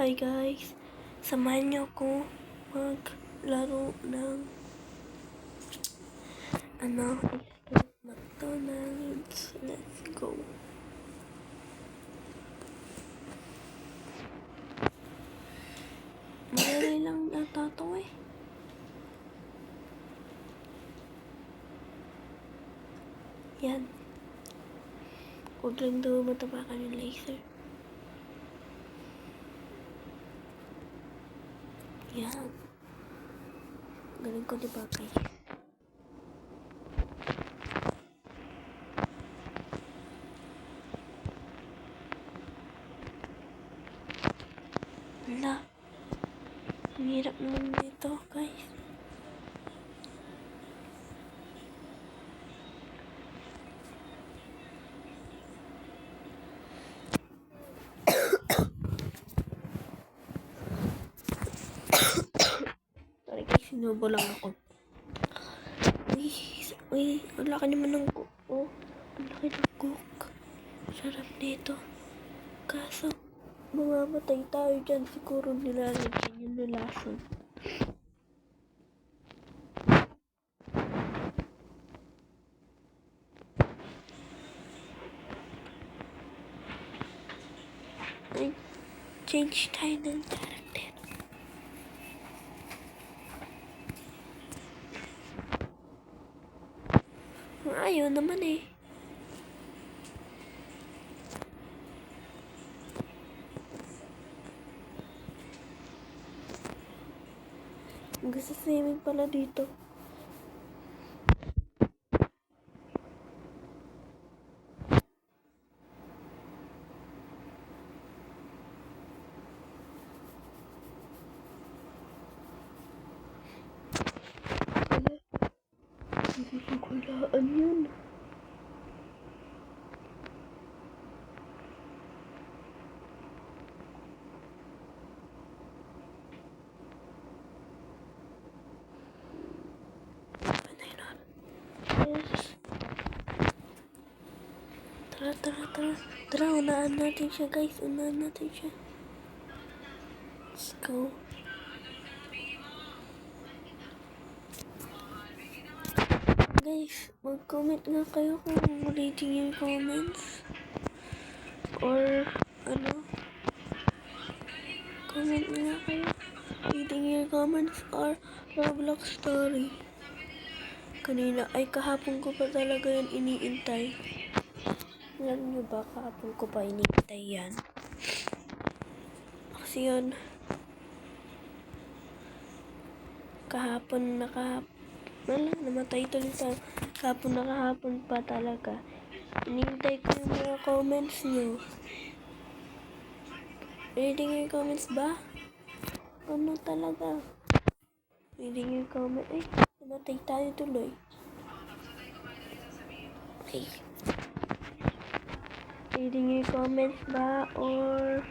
Hi guys, samahan niyo ako maglaro ng McDonald's. Let's go. Madali lang ata to eh. Yan. Huwag lang daw matapakan yung laser. Yan. Galing ko diba guys? Wala. Ang hirap naman dito guys. Sorry guys, sinubo lang ako. Uy, ang laki naman ng cook. Oh, ang laki ng cook. Sarap nito. Kaso, mamamatay tayo dyan. Siguro nilalagyan yun na lason. Ay, change tayo ng character. Ayaw naman eh. Gusto swimming pala dito. Kulaan yun. Yes. Tara, unahan natin siya guys. Unahan natin siya. Let's go. Guys, mag-comment nga kayo kung rating yung comments. Or, comment nga kayo. Rating your comments or Roblox story. Kahapon ko pa talaga yan iniintay. Alam nyo ba, kahapon ko pa iniintay yan. Kasi yun, namatay tuloy sa kahapon pa talaga. Inintay ko yung mga comments nyo. Reading your comments ba? Ano talaga? Reading your comment. Ay, namatay tayo tuloy. Okay. Reading your comments ba? Or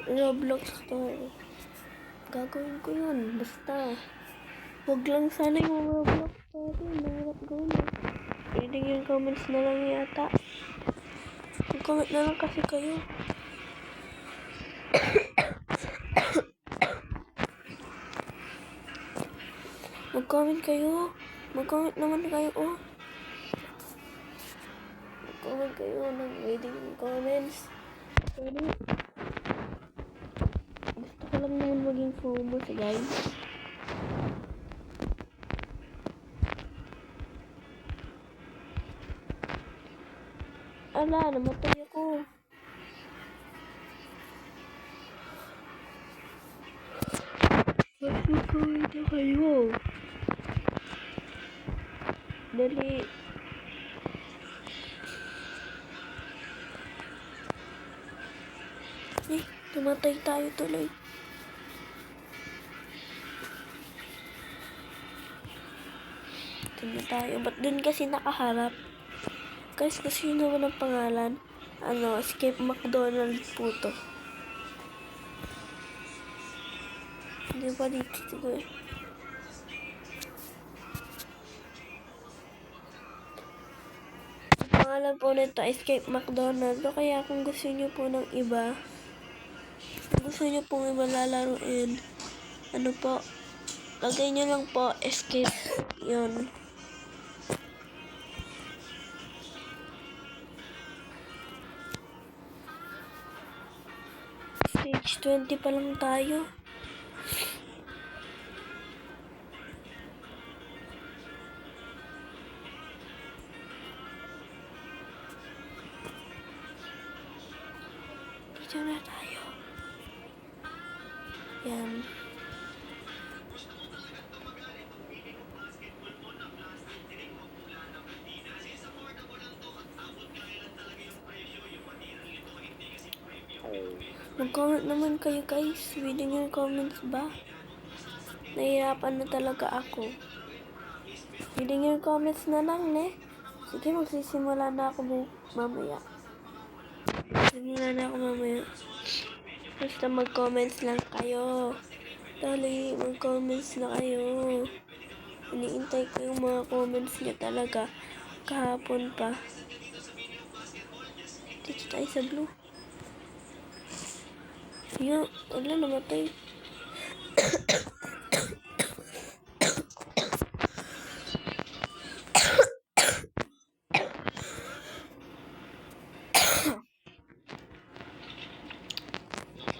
Roblox story. Gagawin ko yun. Basta. Huwag lang sana yung Roblox story. Mahirap gawin eh. Reading yung comments na lang yata. Mag-comment na lang kasi kayo. Mag-comment kayo. Mag-comment naman kayo. Oh. Mag-comment kayo ng reading yung comments. Sorry. Gusto ko lang naman maging famous guys. Ala, namatay ako. Mag-comment na kayo. Dali. Eh, namatay tayo tuloy. Tingnan tayo. Ba't dun kasi nakaharap? Guys, kasi yun naman ang pangalan. Escape McDonald's po to. Hindi ba dito siguro? pangalan po nito, Escape McDonald. O kaya kung gusto nyo po ng iba, kung gusto nyo pong iba lalaruin, ano po, lagay nyo lang po, Escape, yun. Stage 20 pa lang tayo. Dito na tayo. Yan. Mag-comment naman kayo guys. Reading your comments ba? Nahihirapan na talaga ako. Reading your comments na lang, ne? Sige, magsisimula na ako mamaya. Basta mag-comments lang kayo. Dali, mag-comments na kayo. Iniintay ko yung mga comments niya talaga. Kahapon pa. Dito tayo sa blue. Yun, wala, namatay.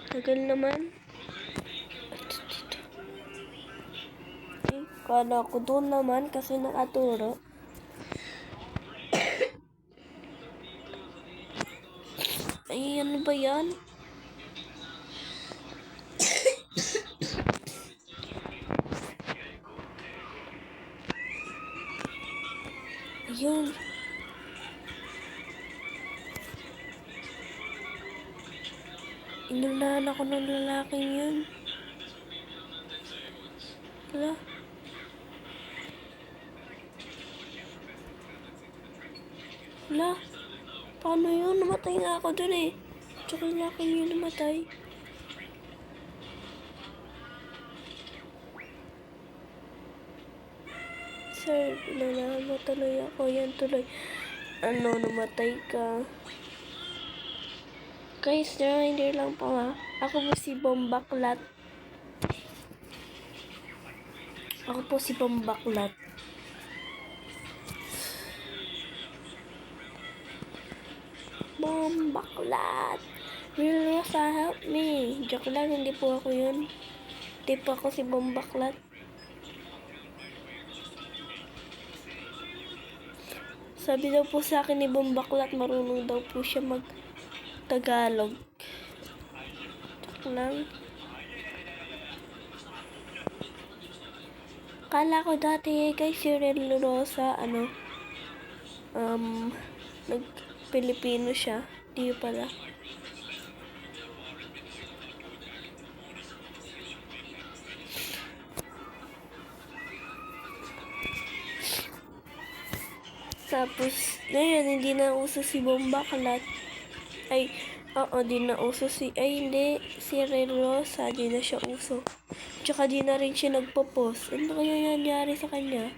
Tagal naman. Okay, kala ko doon naman kasi nakaturo. Ay, ano ba yan? Ayun. Inunahan ako ng lalaking yun. Wala. Wala. Paano yun? Namatay nga ako dun eh. Tsaka yung lalaking yun namatay. Sir, pinanahan mo tuloy ako. Yan tuloy. Ano, namatay ka. Guys, reminder lang po ha. Ako po si Bombaklat. Bombaklat. Real Rosa, help me. Joke lang, hindi po ako yun. Hindi po ako si Bombaklat. Sabi daw po sa akin ni Bombaklat, marunong daw po siya mag-Tagalog. Joke lang. Kala ko dati guys, si Real Rosa, nag-Pilipino siya. Di pala. Tapos, ngayon, hindi na uso si Bombaklat. Ay, oo, di na uso si Real Rosa, di na siya uso. Tsaka di na rin siya nagpo-post. Ano kaya nangyari sa kanya?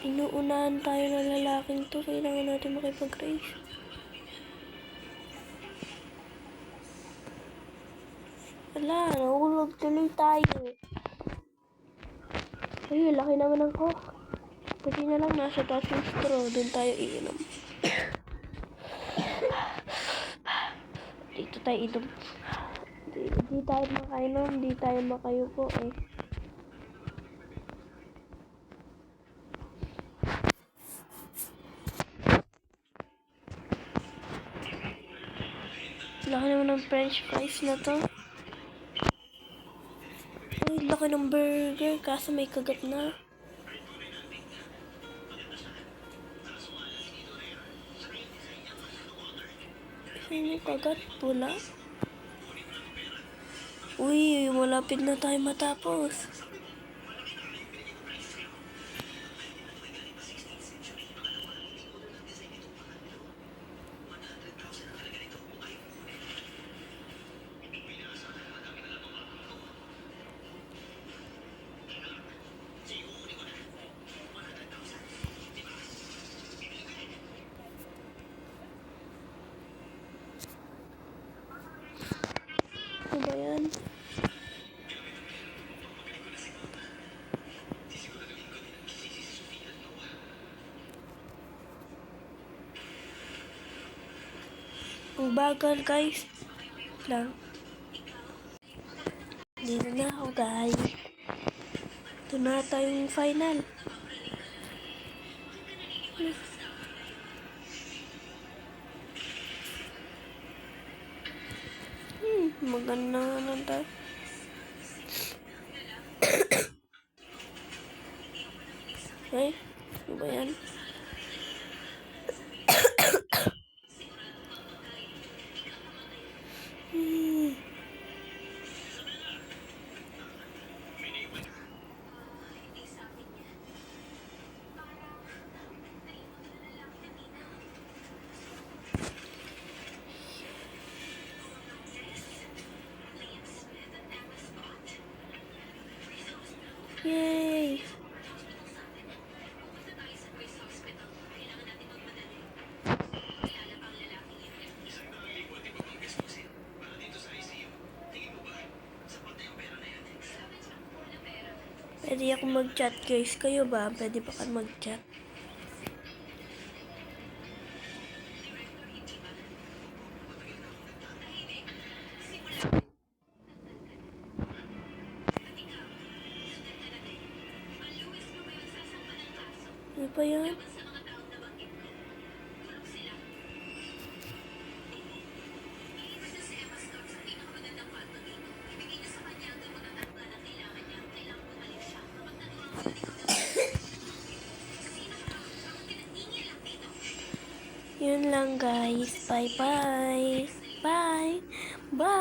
Inuunahan tayo ng lalaking to. Kailangan natin makipag-race. Wala, nahulog tuloy tayo. Ay, laki naman ng coke. Pwede na lang nasa taas yung straw. Doon tayo iinom. Dito tayo inom. Di tayo makainom. Di tayo makayupo eh. Laki naman ng french fries na to. Ay, laki ng burger. Kaso may kagat na. Saan yung kagat? Pula? Uy, malapit na tayo matapos. Ang bagal guys. Lang. Dito na ako guys. Ito na tayong final. Maganda nga lang tayo. Okay, ano ba yan? Yay! Pwede ako mag-chat guys. Kayo ba? Pwede ba kayo mag-chat? Ano pa yan? Yun lang guys. Bye-bye. Bye. Bye.